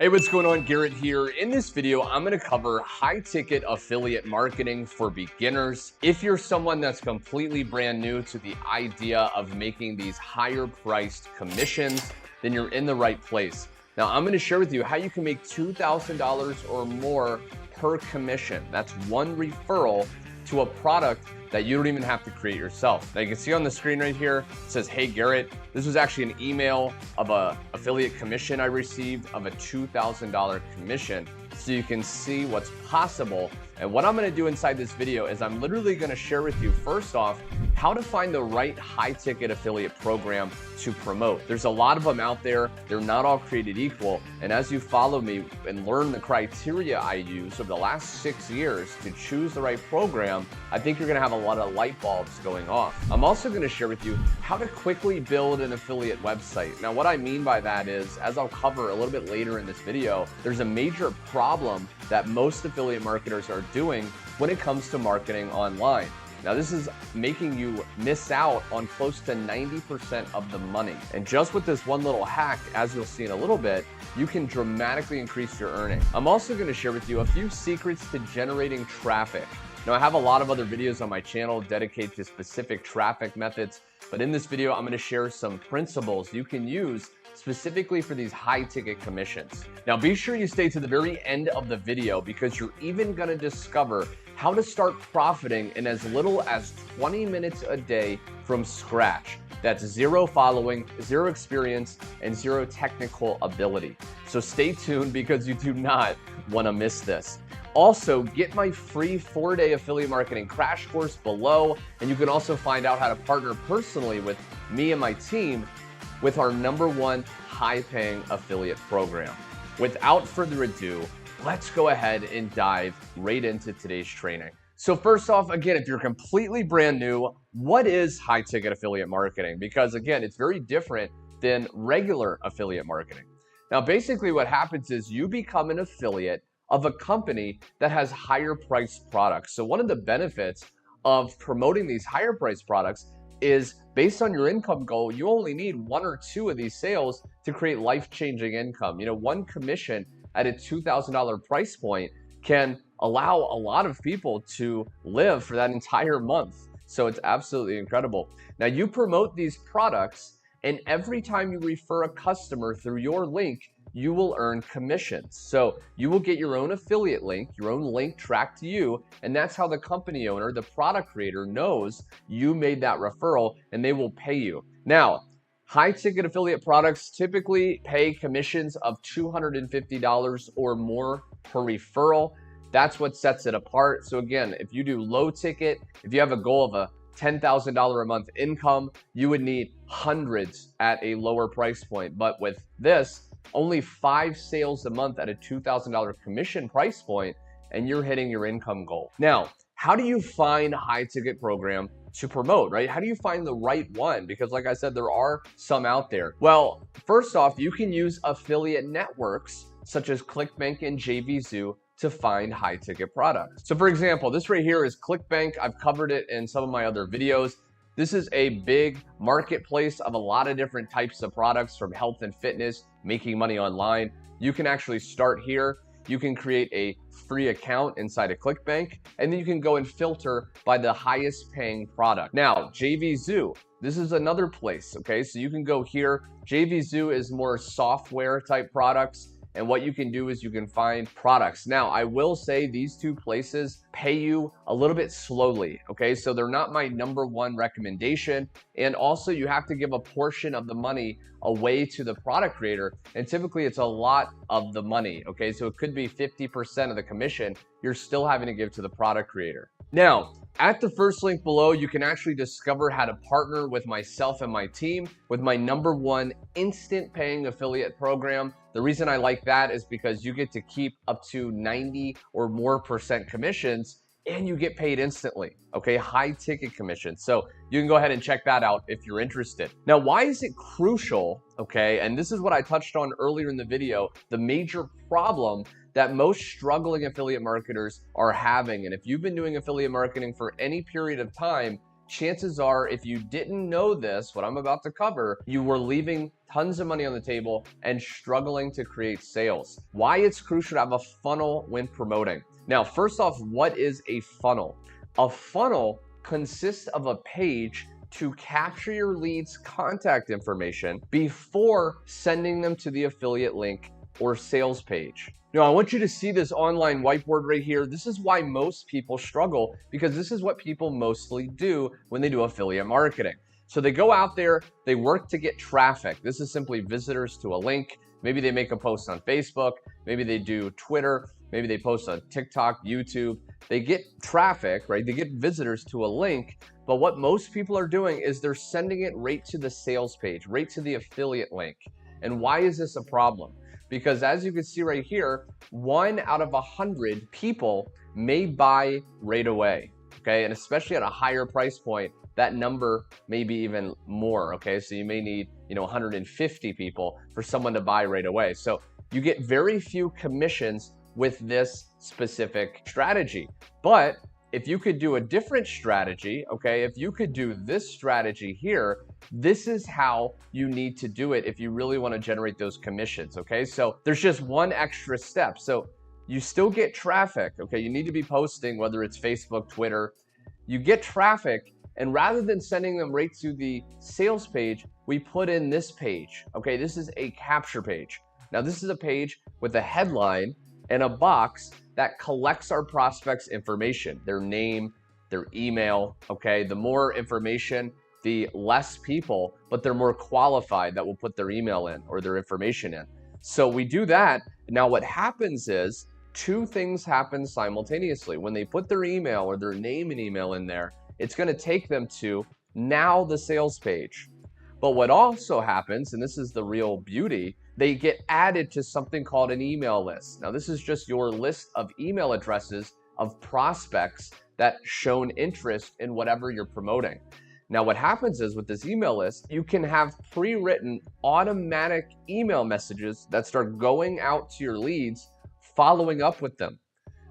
Hey, what's going on? Garrett here. In this video, I'm going to cover high ticket affiliate marketing for beginners. If you're someone that's completely brand new to the idea of making these higher priced commissions, then you're in the right place. Now, I'm going to share with you how you can make $2,000 or more per commission. That's one referral to a product that you don't even have to create yourself. Now you can see on the screen right here, it says, "Hey Garrett." This was actually an email of a affiliate commission I received of a $2,000 commission. So you can see what's possible. And what I'm gonna do inside this video is I'm literally gonna share with you, first off, how to find the right high ticket affiliate program to promote. There's a lot of them out there. They're not all created equal. And as you follow me and learn the criteria I use over the last 6 years to choose the right program, I think you're gonna have a lot of light bulbs going off. I'm also gonna share with you how to quickly build an affiliate website. Now, what I mean by that is, as I'll cover a little bit later in this video, there's a major problem that most affiliate marketers are doing when it comes to marketing online. Now, this is making you miss out on close to 90% of the money. And just with this one little hack, as you'll see in a little bit, you can dramatically increase your earnings. I'm also going to share with you a few secrets to generating traffic. Now, I have a lot of other videos on my channel dedicated to specific traffic methods, but in this video, I'm going to share some principles you can use specifically for these high ticket commissions. Now, be sure you stay to the very end of the video because you're even going to discover how to start profiting in as little as 20 minutes a day from scratch. That's zero following, zero experience, and zero technical ability. So stay tuned because you do not want to miss this. Also, get my free 4-day affiliate marketing crash course below, and you can also find out how to partner personally with me and my team with our #1 high-paying affiliate program. Without further ado, let's go ahead and dive right into today's training. So first off, again, if you're completely brand new, what is high-ticket affiliate marketing? Because again, it's very different than regular affiliate marketing. Now, basically what happens is you become an affiliate of a company that has higher priced products. So one of the benefits of promoting these higher priced products is based on your income goal, you only need 1 or 2 of these sales to create life-changing income. You know, one commission at a $2,000 price point can allow a lot of people to live for that entire month. So it's absolutely incredible. Now, you promote these products, and every time you refer a customer through your link, you will earn commissions. So you will get your own affiliate link, your own link tracked to you, and that's how the company owner, the product creator, knows you made that referral, and they will pay you. Now, high ticket affiliate products typically pay commissions of $250 or more per referral. That's what sets it apart. So again, if you do low ticket, if you have a goal of a $10,000 a month income, you would need hundreds at a lower price point. But with this, only 5 sales a month at a $2,000 commission price point, and you're hitting your income goal. Now, how do you find a high ticket program to promote, right? How do you find the right one? Because like I said, there are some out there. Well, first off, you can use affiliate networks such as ClickBank and 𝐻𝐵Zoo to find high ticket products. So for example, this right here is ClickBank. I've covered it in some of my other videos. This is a big marketplace of a lot of different types of products, from health and fitness, making money online. You can actually start here. You can create a free account inside of ClickBank, and then you can go and filter by the highest paying product. Now, 𝐻𝐵Zoo, this is another place, okay? So you can go here. 𝐻𝐵Zoo is more software type products. And what you can do is you can find products. Now, I will say these 2 places pay you a little bit slowly, okay? So they're not my #1 recommendation. And also you have to give a portion of the money away to the product creator. And typically it's a lot of the money, okay? So it could be 50% of the commission you're still having to give to the product creator. Now, at the first link below, you can actually discover how to partner with myself and my team with my #1 instant paying affiliate program. The reason I like that is because you get to keep up to 90 or more % commissions, and you get paid instantly, okay? High ticket commissions. So you can go ahead and check that out if you're interested. Now, why is it crucial, okay? And this is what I touched on earlier in the video, the major problem that most struggling affiliate marketers are having. And if you've been doing affiliate marketing for any period of time, chances are, if you didn't know this, what I'm about to cover, you were leaving tons of money on the table and struggling to create sales. Why it's crucial to have a funnel when promoting. Now, first off, what is a funnel? A funnel consists of a page to capture your leads' contact information before sending them to the affiliate link or sales page. Now, I want you to see this online whiteboard right here. This is why most people struggle, because this is what people mostly do when they do affiliate marketing. So they go out there, they work to get traffic. This is simply visitors to a link. Maybe they make a post on Facebook, maybe they do Twitter, maybe they post on TikTok, YouTube. They get traffic, right? They get visitors to a link, but what most people are doing is they're sending it right to the sales page, right to the affiliate link. And why is this a problem? Because as you can see right here, 1 out of 100 people may buy right away, okay? And especially at a higher price point, that number may be even more, okay? So you may need, 150 people for someone to buy right away. So you get very few commissions with this specific strategy. But if you could do a different strategy, okay, if you could do this strategy here, this is how you need to do it if you really want to generate those commissions, okay? So there's just one extra step. So you still get traffic, okay? You need to be posting, whether it's Facebook, Twitter, you get traffic, and rather than sending them right to the sales page, we put in this page, okay? This is a capture page. Now, this is a page with a headline and a box that collects our prospects' information, their name, their email, okay? The more information, the less people, but they're more qualified that will put their email in or their information in. So we do that. Now what happens is 2 things happen simultaneously. When they put their email or their name and email in there, it's gonna take them to now the sales page. But what also happens, and this is the real beauty, they get added to something called an email list. Now, this is just your list of email addresses of prospects that shown interest in whatever you're promoting. Now, what happens is with this email list, you can have pre-written automatic email messages that start going out to your leads, following up with them.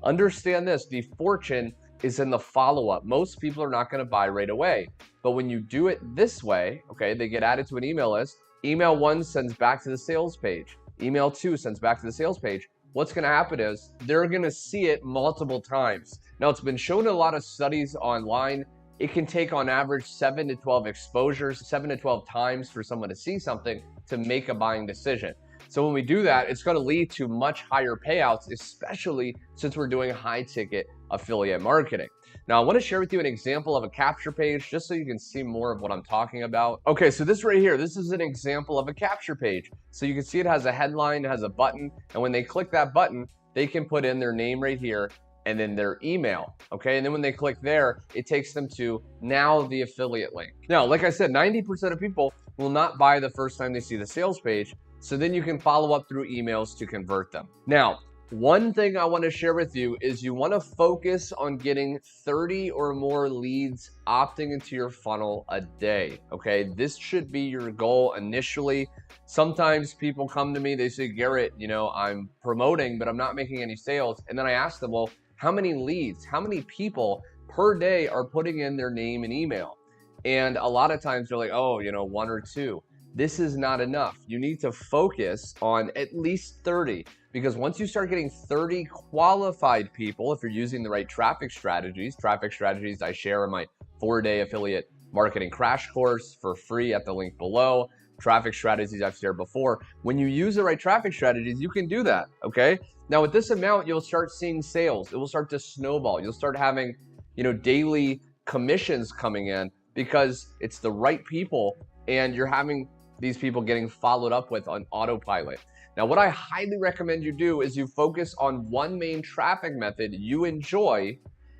Understand this, the fortune is in the follow-up. Most people are not going to buy right away. But when you do it this way, okay, they get added to an email list. Email 1 sends back to the sales page. Email 2 sends back to the sales page. What's going to happen is they're going to see it multiple times. Now, it's been shown in a lot of studies online. It can take on average 7 to 12 exposures, 7 to 12 times for someone to see something to make a buying decision. So when we do that, it's going to lead to much higher payouts, especially since we're doing high ticket affiliate marketing. Now, I want to share with you an example of a capture page just so you can see more of what I'm talking about. Okay, so this right here, this is an example of a capture page. So you can see it has a headline, it has a button, and when they click that button, they can put in their name right here and then their email, okay? And then when they click there, it takes them to now the affiliate link. Now, like I said, 90% of people will not buy the first time they see the sales page, so then you can follow up through emails to convert them. Now, one thing I want to share with you is you want to focus on getting 30 or more leads opting into your funnel a day, okay? This should be your goal initially. Sometimes people come to me, they say, Garrett, I'm promoting, but I'm not making any sales. And then I ask them, well, how many leads, how many people per day are putting in their name and email? And a lot of times they're like, oh, 1 or 2. This is not enough. You need to focus on at least 30, because once you start getting 30 qualified people, if you're using the right traffic strategies I share in my 4-day affiliate marketing crash course for free at the link below, traffic strategies I've shared before. When you use the right traffic strategies, you can do that, okay? Now with this amount, you'll start seeing sales. It will start to snowball. You'll start having, daily commissions coming in because it's the right people and you're having these people getting followed up with on autopilot. Now, what I highly recommend you do is you focus on one main traffic method you enjoy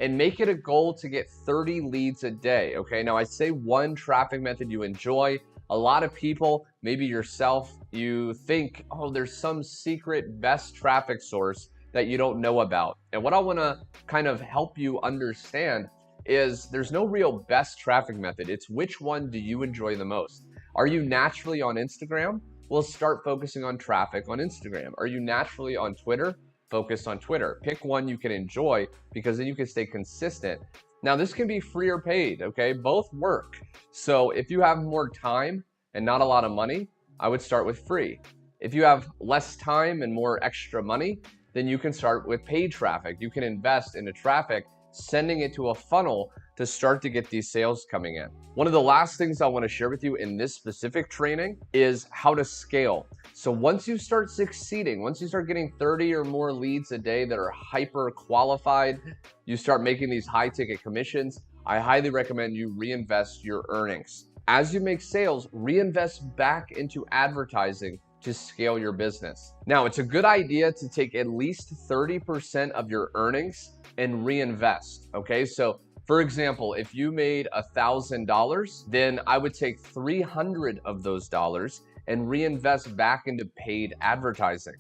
and make it a goal to get 30 leads a day, okay? Now, I say one traffic method you enjoy. A lot of people, maybe yourself, you think, oh, there's some secret best traffic source that you don't know about. And what I wanna kind of help you understand is there's no real best traffic method. It's which one do you enjoy the most? Are you naturally on Instagram? Well, start focusing on traffic on Instagram. Are you naturally on Twitter? Focus on Twitter. Pick one you can enjoy because then you can stay consistent Now, this can be free or paid, okay? Both work. So if you have more time and not a lot of money, I would start with free. If you have less time and more extra money, then you can start with paid traffic. You can invest in the traffic, sending it to a funnel to start to get these sales coming in. One of the last things I want to share with you in this specific training is how to scale. So once you start succeeding, once you start getting 30 or more leads a day that are hyper qualified, you start making these high ticket commissions, I highly recommend you reinvest your earnings. As you make sales, reinvest back into advertising to scale your business. Now, it's a good idea to take at least 30% of your earnings and reinvest, okay? So for example, if you made $1,000, then I would take 300 of those dollars and reinvest back into paid advertising.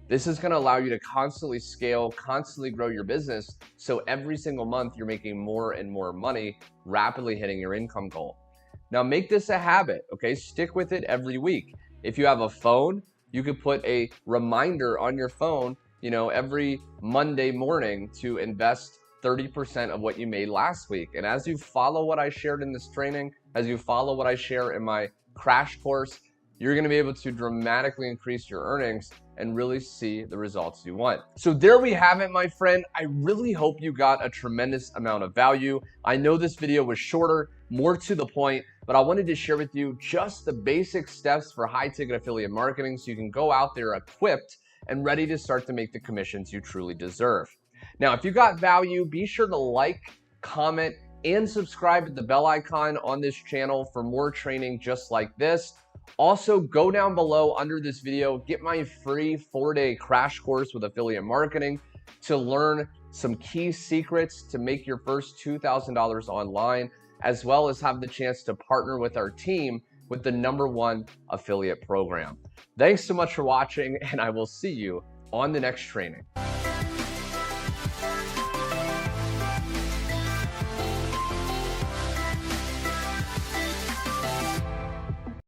This is gonna allow you to constantly scale, constantly grow your business, so every single month you're making more and more money, rapidly hitting your income goal. Now make this a habit, okay? Stick with it every week. If you have a phone, you could put a reminder on your phone, every Monday morning to invest 30% of what you made last week. And as you follow what I shared in this training, as you follow what I share in my crash course, you're gonna be able to dramatically increase your earnings and really see the results you want. So there we have it, my friend. I really hope you got a tremendous amount of value. I know this video was shorter, more to the point, but I wanted to share with you just the basic steps for high ticket affiliate marketing so you can go out there equipped and ready to start to make the commissions you truly deserve. Now, if you got value, be sure to like, comment, and subscribe to the bell icon on this channel for more training just like this. Also, go down below under this video, get my free 4-day crash course with affiliate marketing to learn some key secrets to make your first $2,000 online, as well as have the chance to partner with our team with the #1 affiliate program. Thanks so much for watching, and I will see you on the next training.